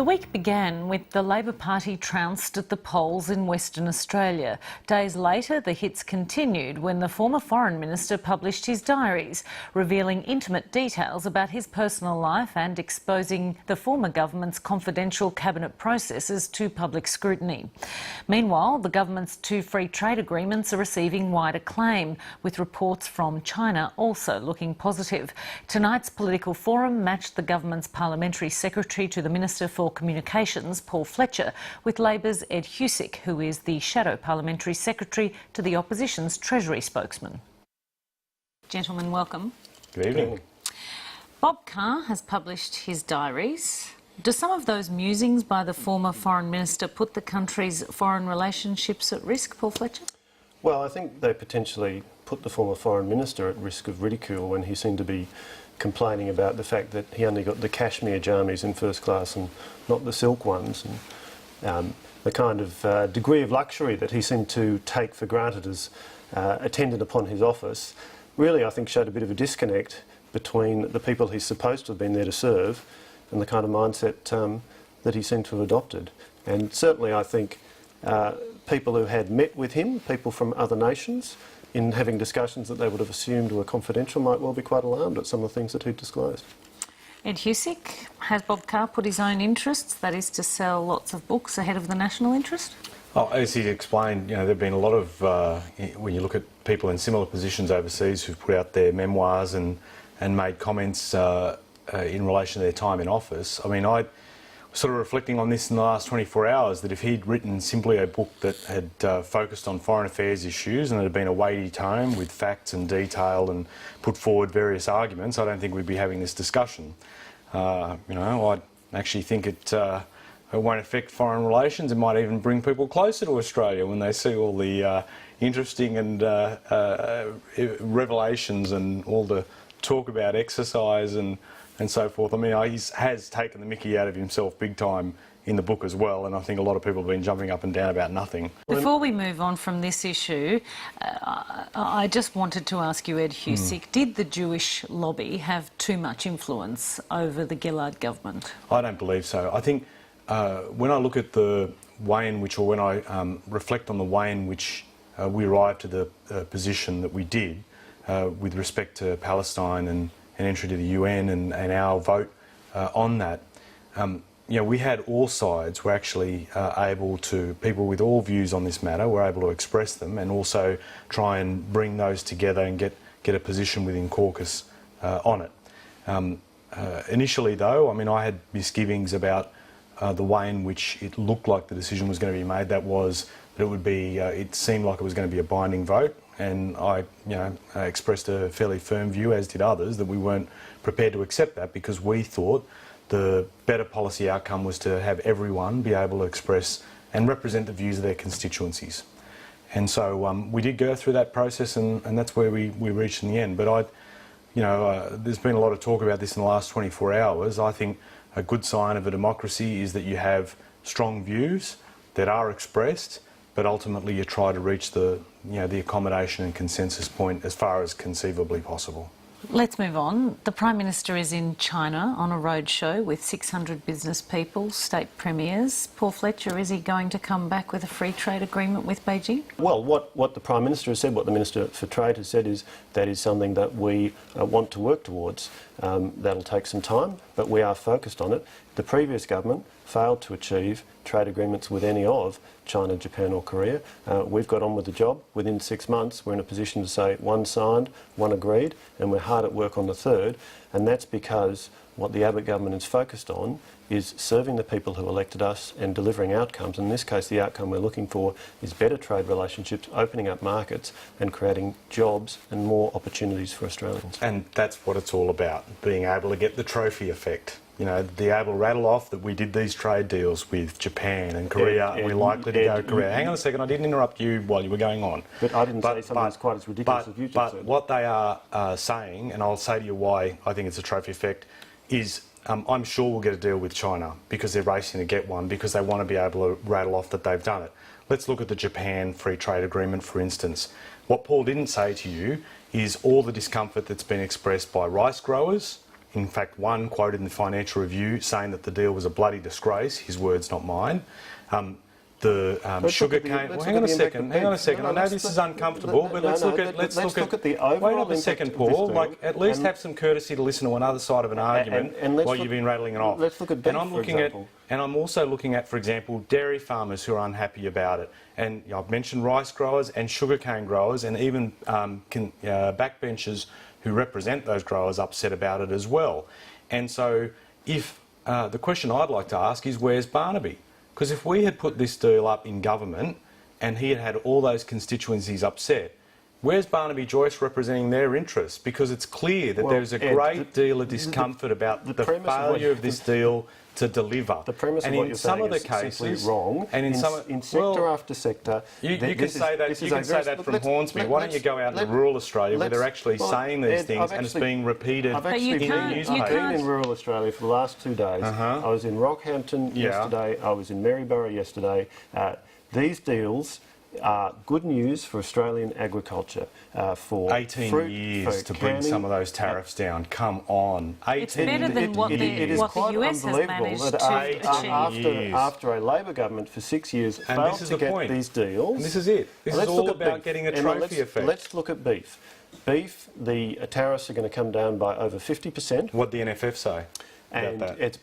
The week began with the Labor Party trounced at the polls in Western Australia. Days later, the hits continued when the former Foreign Minister published his diaries, revealing intimate details about his personal life and exposing the former government's confidential cabinet processes to public scrutiny. Meanwhile, the government's two free trade agreements are receiving wide acclaim, with reports from China also looking positive. Tonight's political forum matched the government's parliamentary secretary to the Minister for Communications, Paul Fletcher, with Labor's Ed Husic, who is the shadow parliamentary secretary to the opposition's Treasury spokesman. Gentlemen, welcome. Good evening. Bob Carr has published his diaries. Do some of those musings by the former Foreign Minister put the country's foreign relationships at risk, Paul Fletcher? Well, I think they potentially put the former Foreign Minister at risk of ridicule when he seemed to be complaining about the fact that he only got the cashmere jammies in first class and not the silk ones, and the kind of degree of luxury that he seemed to take for granted as attendant upon his office really, I think, showed a bit of a disconnect between the people he's supposed to have been there to serve and the kind of mindset that he seemed to have adopted. And certainly I think people who had met with him, people from other nations, in having discussions that they would have assumed were confidential, might well be quite alarmed at some of the things that he'd disclosed. Ed Husic, has Bob Carr put his own interests, that is to sell lots of books, ahead of the national interest? Oh, as he explained, you know, there have been a lot of, when you look at people in similar positions overseas who've put out their memoirs and made comments in relation to their time in office. I mean, I was sort of reflecting on this in the last 24 hours, that if he'd written simply a book that had focused on foreign affairs issues and it had been a weighty tome with facts and detail and put forward various arguments, I don't think we'd be having this discussion. You know, I actually think it won't affect foreign relations. It might even bring people closer to Australia when they see all the interesting and revelations and all the talk about exercise and so forth. I mean, he has taken the mickey out of himself big time in the book as well, and I think a lot of people have been jumping up and down about nothing. Before we move on from this issue, I just wanted to ask you, Ed Husic, did the Jewish lobby have too much influence over the Gillard government? I don't believe so. I think when I look at the way in which, or when I reflect on the way in which we arrived to the position that we did with respect to Palestine and entry to the UN and our vote on that, you know, we had all sides were actually able to, people with all views on this matter were able to express them and also try and bring those together and get a position within caucus on it. Initially though, I mean, I had misgivings about the way in which it looked like the decision was going to be made. That was that it would be, it seemed like it was going to be a binding vote. And I, you know, expressed a fairly firm view, as did others, that we weren't prepared to accept that because we thought the better policy outcome was to have everyone be able to express and represent the views of their constituencies. And so we did go through that process, and that's where we reached in the end. But there's been a lot of talk about this in the last 24 hours. I think a good sign of a democracy is that you have strong views that are expressed, but ultimately you try to reach the accommodation and consensus point as far as conceivably possible. Let's move on. The Prime Minister is in China on a roadshow with 600 business people, state premiers. Paul Fletcher, is he going to come back with a free trade agreement with Beijing? Well, what the Prime Minister has said, what the Minister for Trade has said, is that is something that we want to work towards. That'll take some time, but we are focused on it. The previous government failed to achieve trade agreements with any of China, Japan or Korea. We've got on with the job. Within 6 months, we're in a position to say one signed, one agreed, and we're hard at work on the third. And that's because what the Abbott government is focused on is serving the people who elected us and delivering outcomes. In this case, the outcome we're looking for is better trade relationships, opening up markets and creating jobs and more opportunities for Australians. And that's what it's all about, being able to get the trophy effect. You know, be able to rattle off that we did these trade deals with Japan and Korea, and we're likely to go to Korea. Hang on a second, I didn't interrupt you while you were going on. But I didn't say something that's quite as ridiculous as you just said. But what they are saying, and I'll say to you why I think it's a trophy effect, is I'm sure we'll get a deal with China because they're racing to get one, because they want to be able to rattle off that they've done it. Let's look at the Japan Free Trade Agreement, for instance. What Paul didn't say to you is all the discomfort that's been expressed by rice growers, in fact, one quoted in the Financial Review saying that the deal was a bloody disgrace. His words, not mine. Sugar cane. Well, hang on a second. I know this is uncomfortable, but let's look at the overall. Wait up a second, Paul. Like, at least have some courtesy to listen to another side of an argument while you've been rattling it off. Let's look at beef, for example. And I'm also looking at, for example, dairy farmers who are unhappy about it. And I've mentioned rice growers and sugarcane growers, and even backbenchers who represent those growers upset about it as well. And so, if the question I'd like to ask is, where's Barnaby? Because if we had put this deal up in government and he had all those constituencies upset, where's Barnaby Joyce representing their interests? Because it's clear that there's a great deal of discomfort about the failure of this deal to deliver. The premise of what you're saying is simply wrong. And in sector after sector... You can say that from Hornsby. Why don't you go out into rural Australia where they're actually saying these things and it's being repeated in the newspaper? I've been in rural Australia for the last 2 days. I was in Rockhampton yesterday. I was in Maryborough yesterday. These deals are good news for Australian agriculture. For 18 years to bring some of those tariffs down. Come on. It's better than what the US has managed to achieve. After a Labor government for 6 years failed to get these deals... And this is it. This is all about getting a trophy effect. Let's look at beef. Beef, the tariffs are going to come down by over 50%. What the NFF say? And it's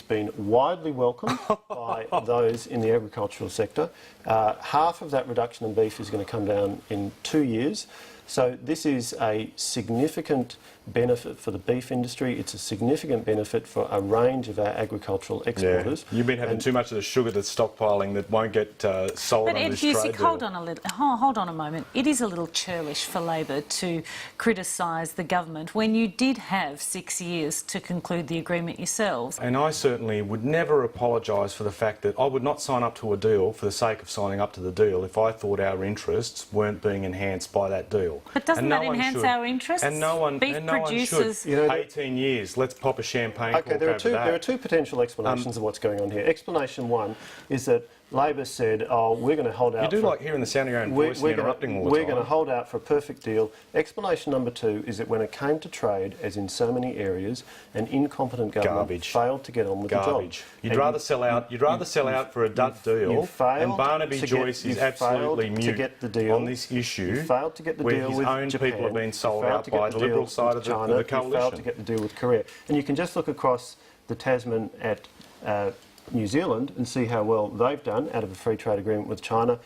been widely welcomed by those in the agricultural sector. Half of that reduction in beef is going to come down in 2 years. So this is a significant benefit for the beef industry. It's a significant benefit for a range of our agricultural exporters. Yeah. You've been having too much of the sugar that's stockpiling that won't get sold on this trade deal. But Ed Husic, hold on a moment. It is a little churlish for Labor to criticise the government when you did have 6 years to conclude the agreement yourselves. And I certainly would never apologise for the fact that I would not sign up to a deal for the sake of signing up to the deal if I thought our interests weren't being enhanced by that deal. But doesn't that enhance our interests? And no one producers... should. 18 years, let's pop a champagne cork over that. There are two potential explanations of what's going on here. Explanation one is that Labor said, oh, we're going to hold out... You do like hearing the sound of your own voice and interrupting all the time. We're going to hold out for a perfect deal. Explanation number two is that when it came to trade, as in so many areas, an incompetent government failed to get on with the job. You'd rather sell out for a dud deal, and Barnaby Joyce is absolutely mute on this issue. You failed to get the deal with own Japan. people have been sold out by the Liberal side of the coalition. You failed to get the deal with Korea. And you can just look across the Tasman at New Zealand and see how well they've done out of a free trade agreement with China.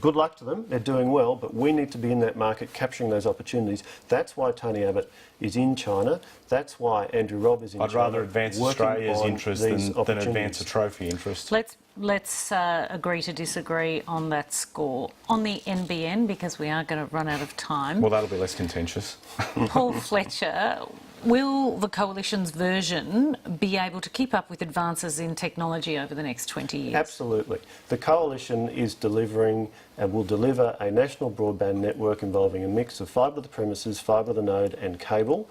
Good luck to them, they're doing well, but we need to be in that market capturing those opportunities. That's why Tony Abbott is in China. That's why Andrew Robb is in China. I'd rather advance Australia's interest than advance a trophy interest. Let's agree to disagree on that score. On the NBN, because we are going to run out of time. Well, that'll be less contentious. Paul Fletcher, will the Coalition's version be able to keep up with advances in technology over the next 20 years? Absolutely. The Coalition is delivering and will deliver a national broadband network involving a mix of fibre to the premises, fibre to the node and cable.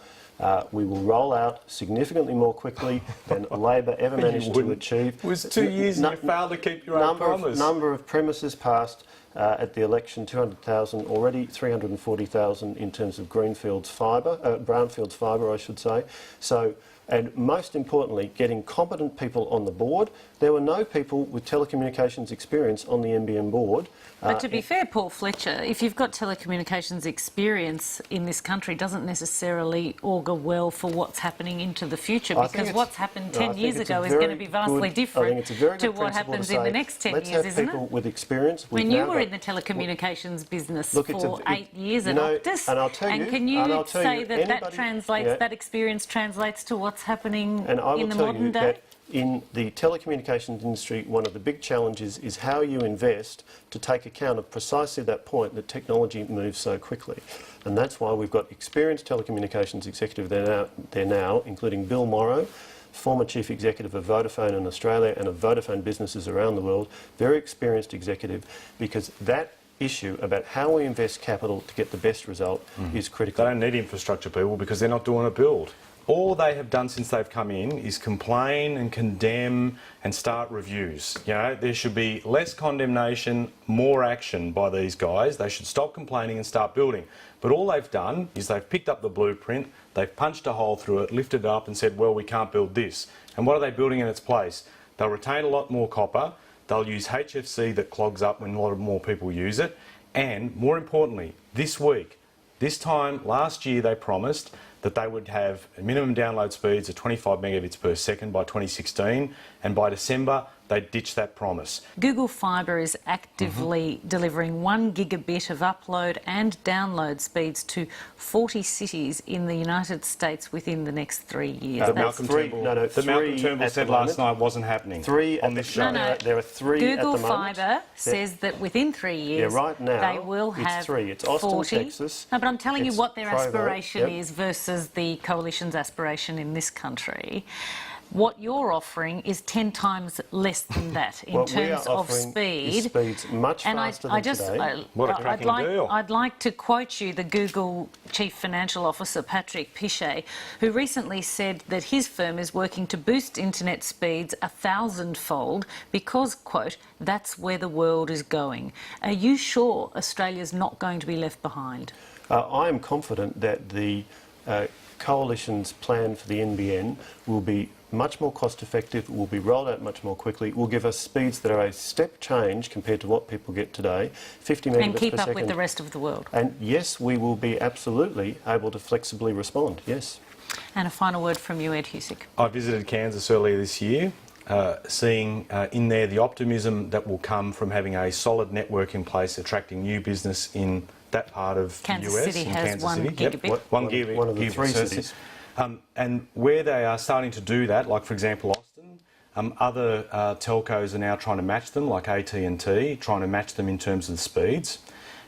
We will roll out significantly more quickly than Labor ever managed to achieve. It was 2 years and you failed to keep your own promise. Number of premises passed at the election, 200,000 already, 340,000 in terms of brownfields fibre, I should say. So, and most importantly, getting competent people on the board. There were no people with telecommunications experience on the NBN board. But to be fair, Paul Fletcher, if you've got telecommunications experience in this country, doesn't necessarily augur well for what's happening into the future, because what's happened 10 years ago is going to be vastly different to what happens in the next 10 years, isn't it? Let's have people with experience. When you were in the telecommunications business for 8 years at Optus, and can you say that that experience translates to what's happening in the modern day? In the telecommunications industry, one of the big challenges is how you invest to take account of precisely that point that technology moves so quickly. And that's why we've got experienced telecommunications executive there now, including Bill Morrow, former chief executive of Vodafone in Australia and of Vodafone businesses around the world, very experienced executive, because that issue about how we invest capital to get the best result is They critical. don't need infrastructure people because they're not doing a build. All they have done since they've come in is complain and condemn and start reviews. You know, there should be less condemnation, more action by these guys. They should stop complaining and start building. But all they've done is they've picked up the blueprint, they've punched a hole through it, lifted it up and said, well, we can't build this. And what are they building in its place? They'll retain a lot more copper, they'll use HFC that clogs up when a lot more people use it, and more importantly, this time last year they promised that they would have minimum download speeds of 25 megabits per second by 2016, and by December they ditched that promise. Google Fibre is actively delivering 1 gigabit of upload and download speeds to 40 cities in the United States within the next 3 years. Malcolm Turnbull said last night wasn't happening on this show. There are 3 Google at the moment. Fibre says that within 3 years right now, they will have it's 3. It's Austin, 40. Texas. No, but I'm telling you It's what their Provo, aspiration yep. is versus the coalition's aspiration in this country. What you're offering is 10 times less than that in What we terms are of offering speed. is speeds much And faster than today. What a cracking deal. I'd like to quote you the Google Chief Financial Officer, Patrick Pichet, who recently said that his firm is working to boost internet speeds 1,000-fold because, quote, that's where the world is going. Are you sure Australia's not going to be left behind? I am confident that the coalition's plan for the NBN will be much more cost effective, will be rolled out much more quickly, will give us speeds that are a step change compared to what people get today, 50 megabits per second. And keep up with the rest of the world. And yes, we will be absolutely able to flexibly respond, yes. And a final word from you, Ed Husic. I visited Kansas earlier this year, seeing in there the optimism that will come from having a solid network in place, attracting new business in that part of Kansas the US. City in has Kansas 1 City. gigabit. Yep. One of the 3 cities. And where they are starting to do that, like for example Austin, other telcos are now trying to match them, like AT&T, trying to match them in terms of the speeds.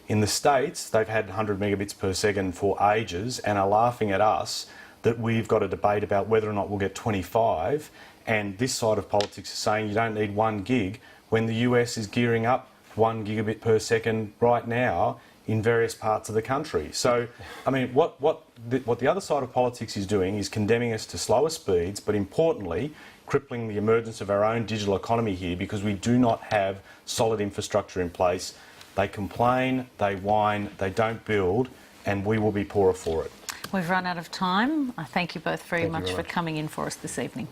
In the States, they've had 100 megabits per second for ages and are laughing at us that we've got a debate about whether or not we'll get 25, and this side of politics is saying you don't need 1 gig when the US is gearing up 1 gigabit per second right now in various parts of the country. So, I mean, what the other side of politics is doing is condemning us to slower speeds, but importantly, crippling the emergence of our own digital economy here because we do not have solid infrastructure in place. They complain, they whine, they don't build, and we will be poorer for it. We've run out of time. I thank you both very much for coming in for us this evening.